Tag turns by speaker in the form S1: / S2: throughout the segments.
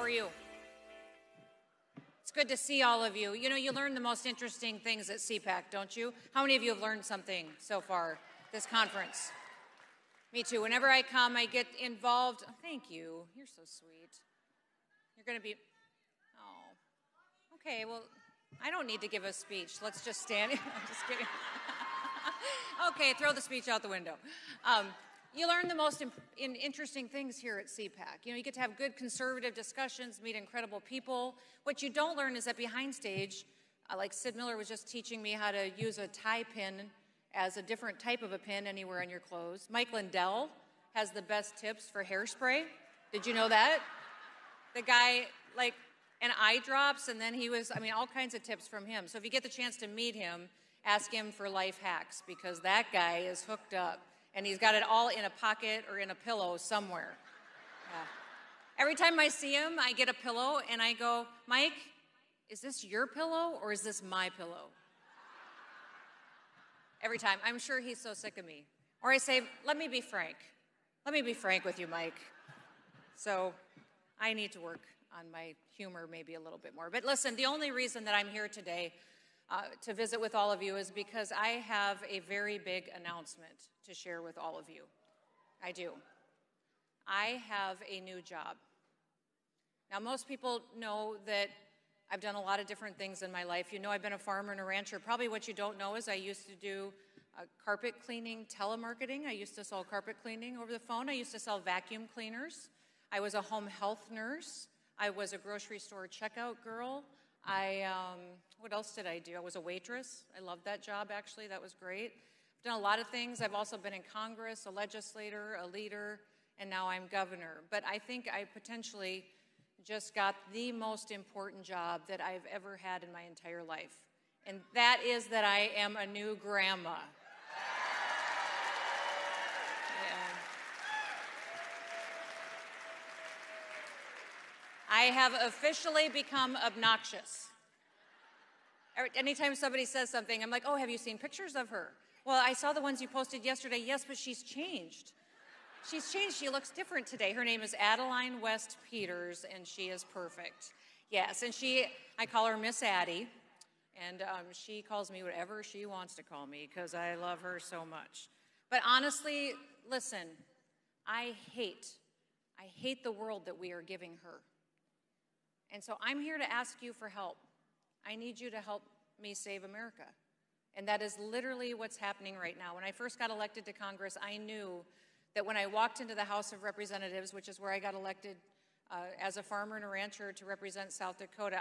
S1: are you? It's good to see all of you. You know, you learn the most interesting things at CPAC, don't you? How many of you have learned something so far this conference? Me too. Whenever I come, I get involved. Oh, thank you. You're so sweet. You're going to be, oh, okay. Well, I don't need to give a speech. Let's just stand. I'm just kidding. Okay, throw the speech out the window. You learn the most interesting things here at CPAC. You know, you get to have good conservative discussions, meet incredible people. What you don't learn is that behind stage, like Sid Miller was just teaching me how to use a tie pin as a different type of a pin anywhere on your clothes. Mike Lindell has the best tips for hairspray. Did you know that? The guy, like, and eye drops, and then he was, I mean, all kinds of tips from him. So if you get the chance to meet him, ask him for life hacks, because that guy is hooked up. And he's got it all in a pocket or in a pillow somewhere. Yeah. Every time I see him, I get a pillow and I go, Mike, is this your pillow or is this my pillow? Every time. I'm sure he's so sick of me. Or I say, let me be frank. Let me be frank with you, Mike. So I need to work on my humor maybe a little bit more. But listen, the only reason that I'm here today to visit with all of you is because I have a very big announcement to share with all of you. I do. I have a new job. Now, most people know that I've done a lot of different things in my life. You know I've been a farmer and a rancher. Probably what you don't know is I used to do carpet cleaning telemarketing. I used to sell carpet cleaning over the phone. I used to sell vacuum cleaners. I was a home health nurse. I was a grocery store checkout girl. What else did I do? I was a waitress. I loved that job, actually. That was great. I've done a lot of things. I've also been in Congress, a legislator, a leader, and now I'm governor. But I think I potentially just got the most important job that I've ever had in my entire life. And that is that I am a new grandma. I have officially become obnoxious. Anytime somebody says something, I'm like, oh, have you seen pictures of her? Well, I saw the ones you posted yesterday. Yes, but she's changed. She's changed. She looks different today. Her name is Adeline West Peters, and she is perfect. Yes, and I call her Miss Addie, and she calls me whatever she wants to call me because I love her so much. But honestly, listen, I hate the world that we are giving her. And so I'm here to ask you for help. I need you to help me save America. And that is literally what's happening right now. When I first got elected to Congress, I knew that when I walked into the House of Representatives, which is where I got elected as a farmer and a rancher to represent South Dakota,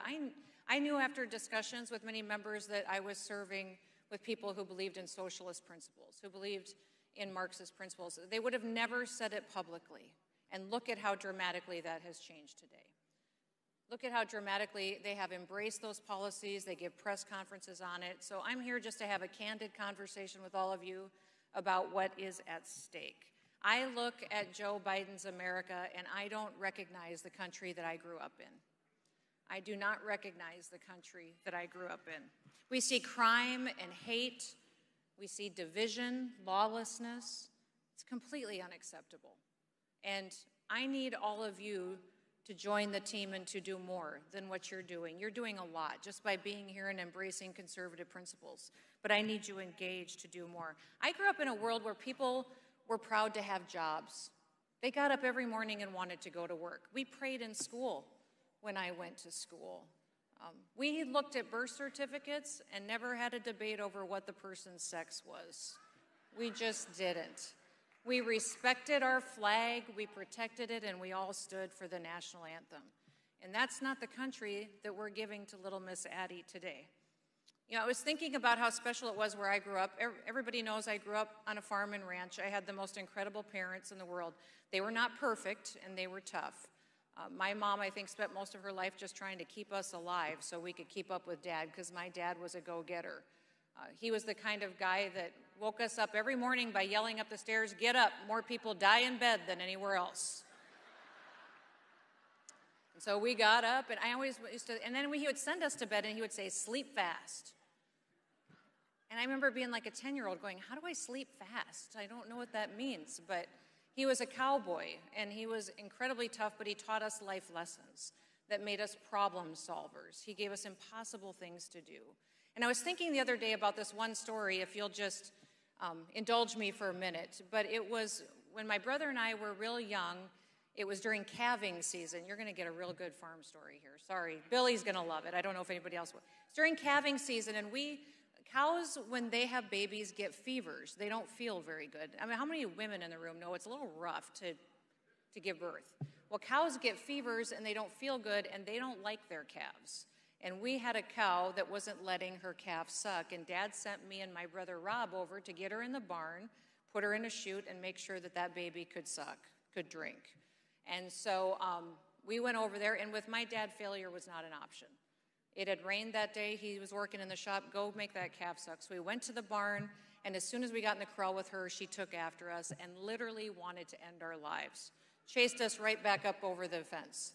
S1: I knew after discussions with many members that I was serving with people who believed in socialist principles, who believed in Marxist principles. They would have never said it publicly. And look at how dramatically that has changed today. Look at how dramatically they have embraced those policies. They give press conferences on it. So I'm here just to have a candid conversation with all of you about what is at stake. I look at Joe Biden's America, and I don't recognize the country that I grew up in. I do not recognize the country that I grew up in. We see crime and hate. We see division, lawlessness. It's completely unacceptable. And I need all of you to join the team and to do more than what you're doing. You're doing a lot just by being here and embracing conservative principles. But I need you engaged to do more. I grew up in a world where people were proud to have jobs. They got up every morning and wanted to go to work. We prayed in school when I went to school. We looked at birth certificates and never had a debate over what the person's sex was. We just didn't. We respected our flag, we protected it, and we all stood for the national anthem. And that's not the country that we're giving to little Miss Addie today. You know, I was thinking about how special it was where I grew up. Everybody knows I grew up on a farm and ranch. I had the most incredible parents in the world. They were not perfect, and they were tough. My mom, I think, spent most of her life just trying to keep us alive so we could keep up with Dad, because my dad was a go-getter. He was the kind of guy that woke us up every morning by yelling up the stairs, "Get up, more people die in bed than anywhere else." And so we got up, and I always used to, and then he would send us to bed, and he would say, "Sleep fast." And I remember being like a 10-year-old going, how do I sleep fast? I don't know what that means. But he was a cowboy, and he was incredibly tough, but he taught us life lessons. that made us problem solvers. He gave us impossible things to do. And I was thinking the other day about this one story, if you'll just indulge me for a minute. But it was when my brother and I were real young. It was during calving season. You're going to get a real good farm story here. Sorry. Billy's going to love it. I don't know if anybody else will. It's during calving season, and cows, when they have babies, get fevers. They don't feel very good. I mean, how many women in the room know it's a little rough to give birth? Well, cows get fevers, and they don't feel good, and they don't like their calves. And we had a cow that wasn't letting her calf suck, and Dad sent me and my brother Rob over to get her in the barn, put her in a chute, and make sure that that baby could suck, could drink. And so we went over there, and with my dad, failure was not an option. It had rained that day. He was working in the shop. Go make that calf suck. So we went to the barn, and as soon as we got in the corral with her, she took after us and literally wanted to end our lives. Chased us right back up over the fence.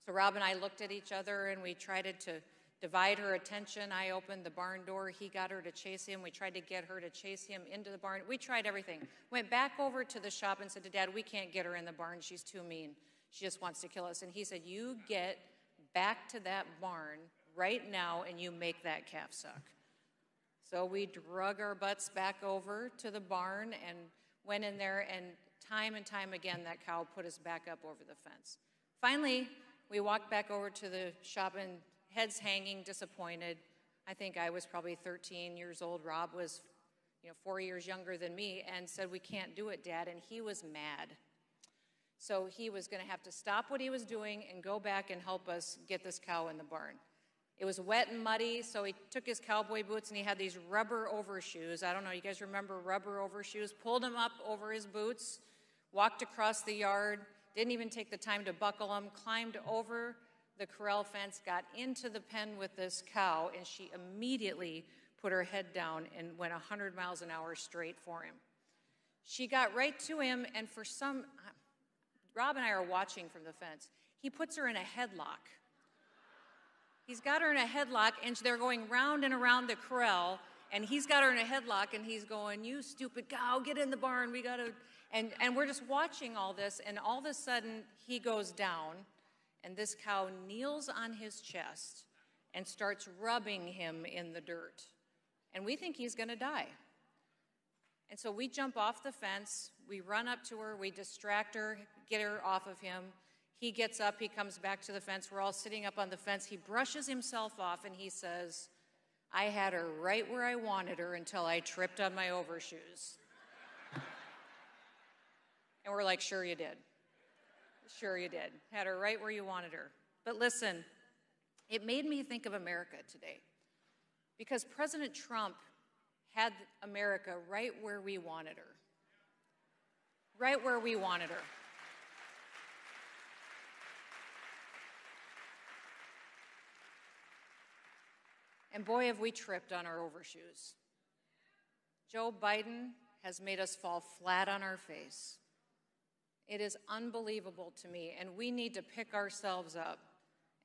S1: So Rob and I looked at each other, and we tried to divide her attention. I opened the barn door. He got her to chase him. We tried to get her to chase him into the barn. We tried everything. Went back over to the shop and said to Dad, we can't get her in the barn. She's too mean. She just wants to kill us. And he said, you get back to that barn right now, and you make that calf suck. So we drug our butts back over to the barn and went in there, and time again, that cow put us back up over the fence. Finally, we walked back over to the shop, and heads hanging, disappointed. I think I was probably 13 years old. Rob was 4 years younger than me, and said, we can't do it, Dad, and he was mad. So he was going to have to stop what he was doing and go back and help us get this cow in the barn. It was wet and muddy, so he took his cowboy boots, and he had these rubber overshoes. I don't know, you guys remember rubber overshoes? Pulled them up over his boots, walked across the yard, didn't even take the time to buckle them, climbed over the corral fence, got into the pen with this cow, and she immediately put her head down and went 100 miles an hour straight for him. She got right to him, and Rob and I are watching from the fence. He puts her in a headlock. He's got her in a headlock, and they're going round and around the corral, and he's got her in a headlock, and he's going, you stupid cow, get in the barn, we gotta, and we're just watching all this, and all of a sudden, he goes down, and this cow kneels on his chest and starts rubbing him in the dirt. And we think he's gonna die. And so we jump off the fence, we run up to her, we distract her, get her off of him. He gets up, he comes back to the fence, we're all sitting up on the fence, he brushes himself off, and he says, I had her right where I wanted her until I tripped on my overshoes. And we're like, sure you did. Sure you did. Had her right where you wanted her. But listen, it made me think of America today, because President Trump had America right where we wanted her. Right where we wanted her. And boy, have we tripped on our overshoes. Joe Biden has made us fall flat on our face. It is unbelievable to me, and we need to pick ourselves up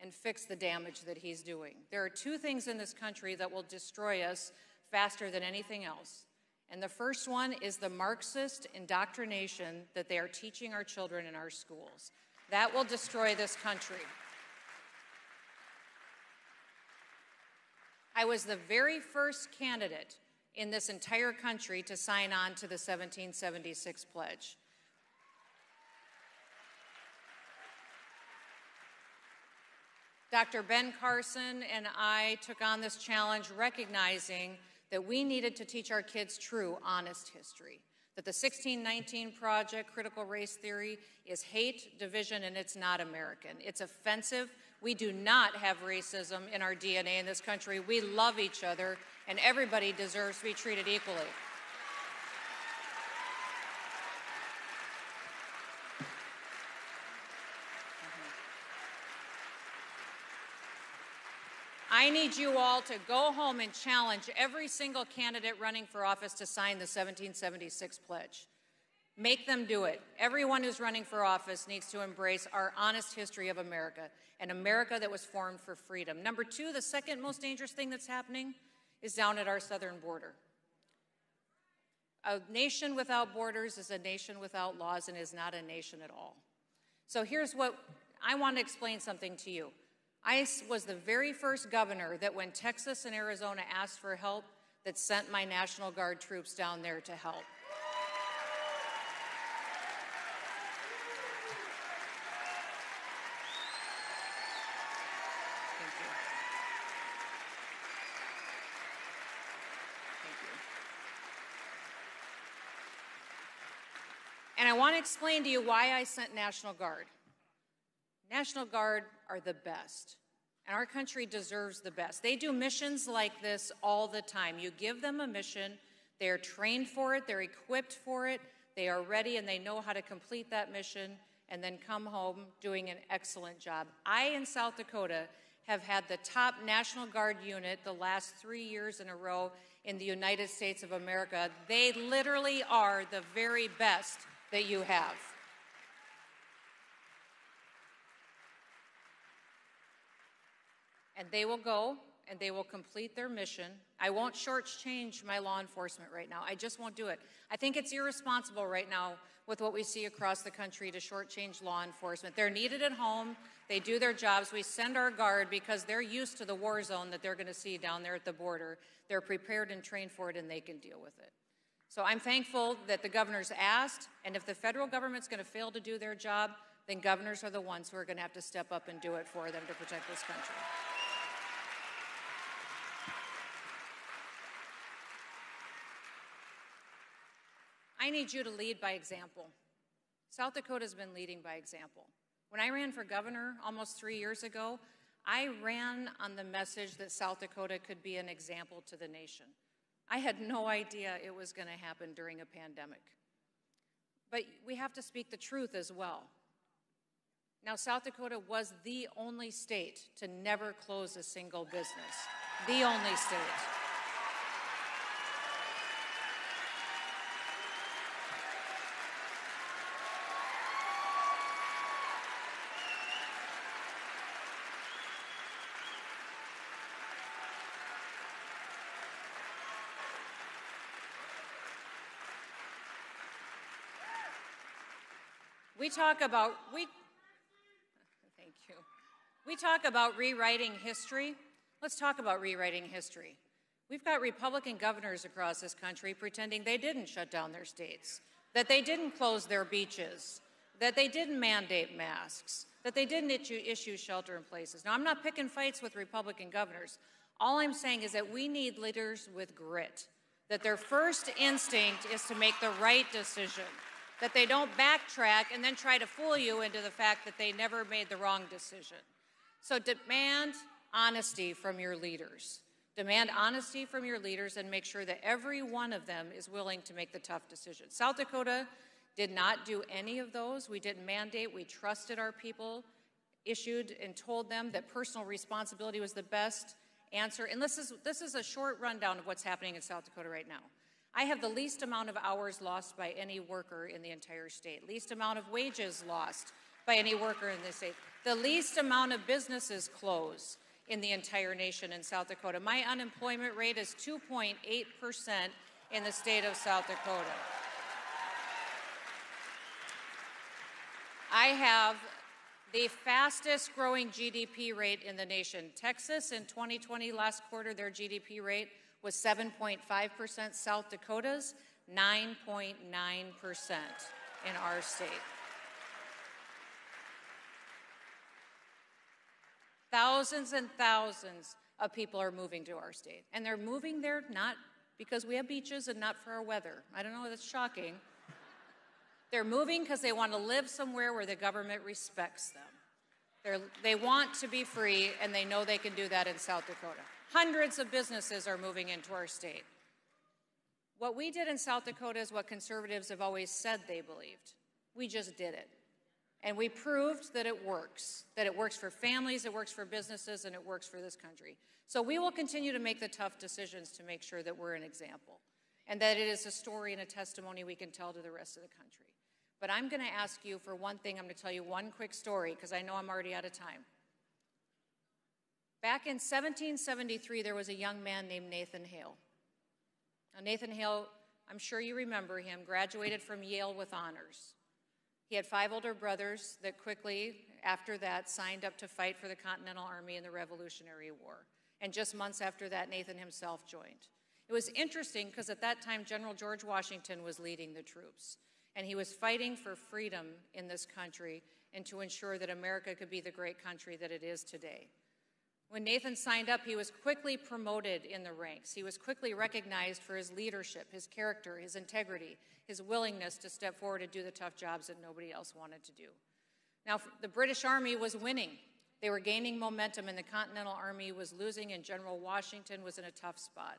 S1: and fix the damage that he's doing. There are two things in this country that will destroy us faster than anything else. And the first one is the Marxist indoctrination that they are teaching our children in our schools. That will destroy this country. I was the very first candidate in this entire country to sign on to the 1776 pledge. Dr. Ben Carson and I took on this challenge, recognizing that we needed to teach our kids true, honest history, that the 1619 Project, critical race theory, is hate, division, and it's not American. It's offensive. We do not have racism in our DNA in this country. We love each other, and everybody deserves to be treated equally. I need you all to go home and challenge every single candidate running for office to sign the 1776 pledge. Make them do it. Everyone who's running for office needs to embrace our honest history of America, an America that was formed for freedom. Number two, the second most dangerous thing that's happening is down at our southern border. A nation without borders is a nation without laws and is not a nation at all. So here's what I want to explain something to you. I was the very first governor that when Texas and Arizona asked for help, that sent my National Guard troops down there to help. Thank you. Thank you. And I want to explain to you why I sent National Guard. National Guard are the best, and our country deserves the best. They do missions like this all the time. You give them a mission, they're trained for it, they're equipped for it, they are ready, and they know how to complete that mission and then come home doing an excellent job. I, in South Dakota, have had the top National Guard unit the last 3 years in a row in the United States of America. They literally are the very best that you have. And they will go and they will complete their mission. I won't shortchange my law enforcement right now. I just won't do it. I think it's irresponsible right now with what we see across the country to shortchange law enforcement. They're needed at home. They do their jobs. We send our Guard because they're used to the war zone that they're going to see down there at the border. They're prepared and trained for it, and they can deal with it. So I'm thankful that the governor's asked, and if the federal government's going to fail to do their job, then governors are the ones who are going to have to step up and do it for them to protect this country. I need you to lead by example. South Dakota's been leading by example. When I ran for governor almost 3 years ago, I ran on the message that South Dakota could be an example to the nation. I had no idea it was going to happen during a pandemic. But we have to speak the truth as well. Now, South Dakota was the only state to never close a single business. The only state. We talk about rewriting history. Let's talk about rewriting history. We've got Republican governors across this country pretending they didn't shut down their states, that they didn't close their beaches, that they didn't mandate masks, that they didn't issue shelter in places. Now, I'm not picking fights with Republican governors. All I'm saying is that we need leaders with grit, that their first instinct is to make the right decision, that they don't backtrack and then try to fool you into the fact that they never made the wrong decision. So demand honesty from your leaders. Demand honesty from your leaders and make sure that every one of them is willing to make the tough decisions. South Dakota did not do any of those. We didn't mandate. We trusted our people, issued and told them that personal responsibility was the best answer. And this is a short rundown of what's happening in South Dakota right now. I have the least amount of hours lost by any worker in the entire state, least amount of wages lost by any worker in the state, the least amount of businesses closed in the entire nation in South Dakota. My unemployment rate is 2.8% in the state of South Dakota. I have the fastest growing GDP rate in the nation. Texas in 2020, last quarter, their GDP rate was 7.5%. South Dakota's 9.9% in our state. Thousands and thousands of people are moving to our state. And they're moving there not because we have beaches and not for our weather. I don't know, that's shocking. They're moving because they want to live somewhere where the government respects them. They want to be free, and they know they can do that in South Dakota. Hundreds of businesses are moving into our state. What we did in South Dakota is what conservatives have always said they believed. We just did it. And we proved that it works for families, it works for businesses, and it works for this country. So we will continue to make the tough decisions to make sure that we're an example and that it is a story and a testimony we can tell to the rest of the country. But I'm going to ask you for one thing. I'm going to tell you one quick story because I know I'm already out of time. Back in 1773, there was a young man named Nathan Hale. Now, Nathan Hale, I'm sure you remember him, graduated from Yale with honors. He had 5 older brothers that quickly, after that, signed up to fight for the Continental Army in the Revolutionary War. And just months after that, Nathan himself joined. It was interesting because at that time, General George Washington was leading the troops. And he was fighting for freedom in this country and to ensure that America could be the great country that it is today. When Nathan signed up, he was quickly promoted in the ranks. He was quickly recognized for his leadership, his character, his integrity, his willingness to step forward and do the tough jobs that nobody else wanted to do. Now, the British Army was winning. They were gaining momentum, and the Continental Army was losing, and General Washington was in a tough spot.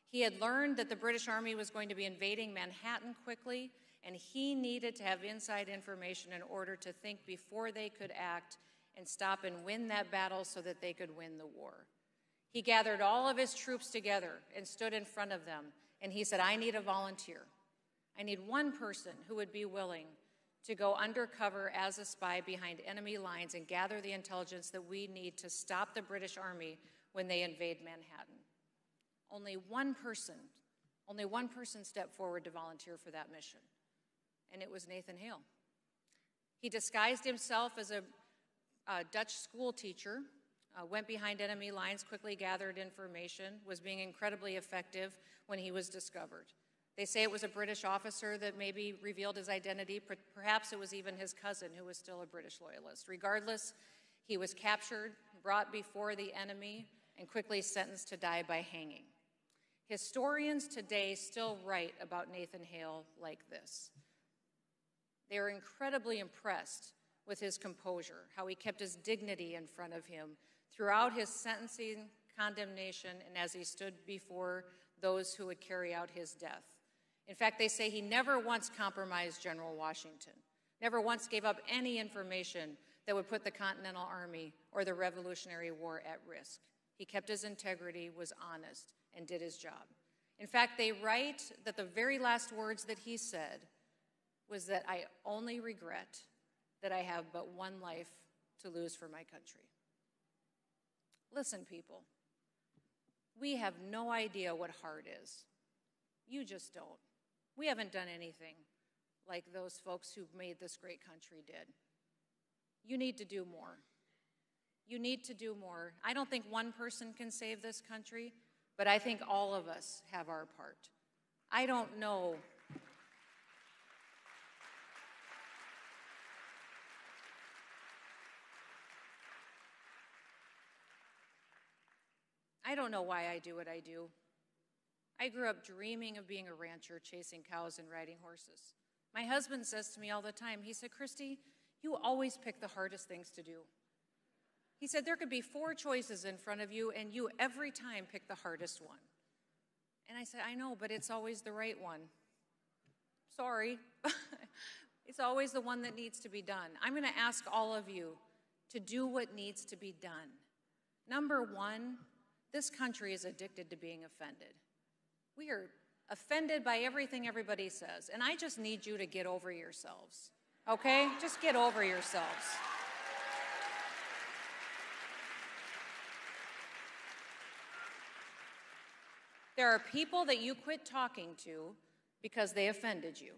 S1: He had learned that the British Army was going to be invading Manhattan quickly, and he needed to have inside information in order to think before they could act and stop and win that battle so that they could win the war. He gathered all of his troops together and stood in front of them, and he said, I need a volunteer. I need one person who would be willing to go undercover as a spy behind enemy lines and gather the intelligence that we need to stop the British Army when they invade Manhattan. Only one person stepped forward to volunteer for that mission, and it was Nathan Hale. He disguised himself as a Dutch school teacher, went behind enemy lines, quickly gathered information, was being incredibly effective when he was discovered. They say it was a British officer that maybe revealed his identity. Perhaps it was even his cousin who was still a British loyalist. Regardless, he was captured, brought before the enemy, and quickly sentenced to die by hanging. Historians today still write about Nathan Hale like this. They are incredibly impressed with his composure, how he kept his dignity in front of him throughout his sentencing, condemnation, and as he stood before those who would carry out his death. In fact, they say he never once compromised General Washington, never once gave up any information that would put the Continental Army or the Revolutionary War at risk. He kept his integrity, was honest, and did his job. In fact, they write that the very last words that he said was that I only regret that I have but one life to lose for my country. Listen, people, we have no idea what hard is. You just don't. We haven't done anything like those folks who made this great country did. You need to do more. You need to do more. I don't think one person can save this country, but I think all of us have our part. I don't know. I don't know why I do what I do. I grew up dreaming of being a rancher, chasing cows and riding horses. My husband says to me all the time, he said, Kristi, you always pick the hardest things to do. He said, there could be 4 choices in front of you, and you every time pick the hardest one. And I said, I know, but it's always the right one. Sorry. It's always the one that needs to be done. I'm going to ask all of you to do what needs to be done. Number 1, this country is addicted to being offended. We are offended by everything everybody says, and I just need you to get over yourselves, okay? Just get over yourselves. There are people that you quit talking to because they offended you,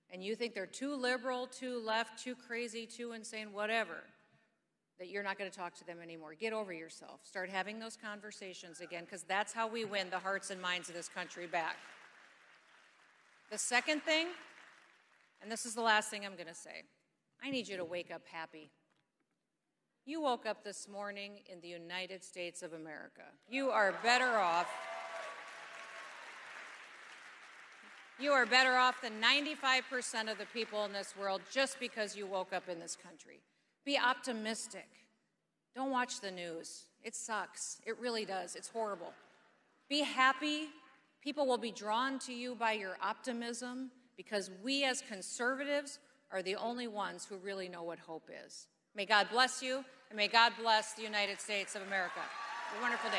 S1: and you think they're too liberal, too left, too crazy, too insane, whatever, that you're not going to talk to them anymore. Get over yourself. Start having those conversations again, because that's how we win the hearts and minds of this country back. The second thing, and this is the last thing I'm going to say, I need you to wake up happy. You woke up this morning in the United States of America. You are better off. You are better off than 95% of the people in this world just because you woke up in this country. Be optimistic. Don't watch the news. It sucks. It really does. It's horrible. Be happy. People will be drawn to you by your optimism because we as conservatives are the only ones who really know what hope is. May God bless you, and may God bless the United States of America. Have a wonderful day.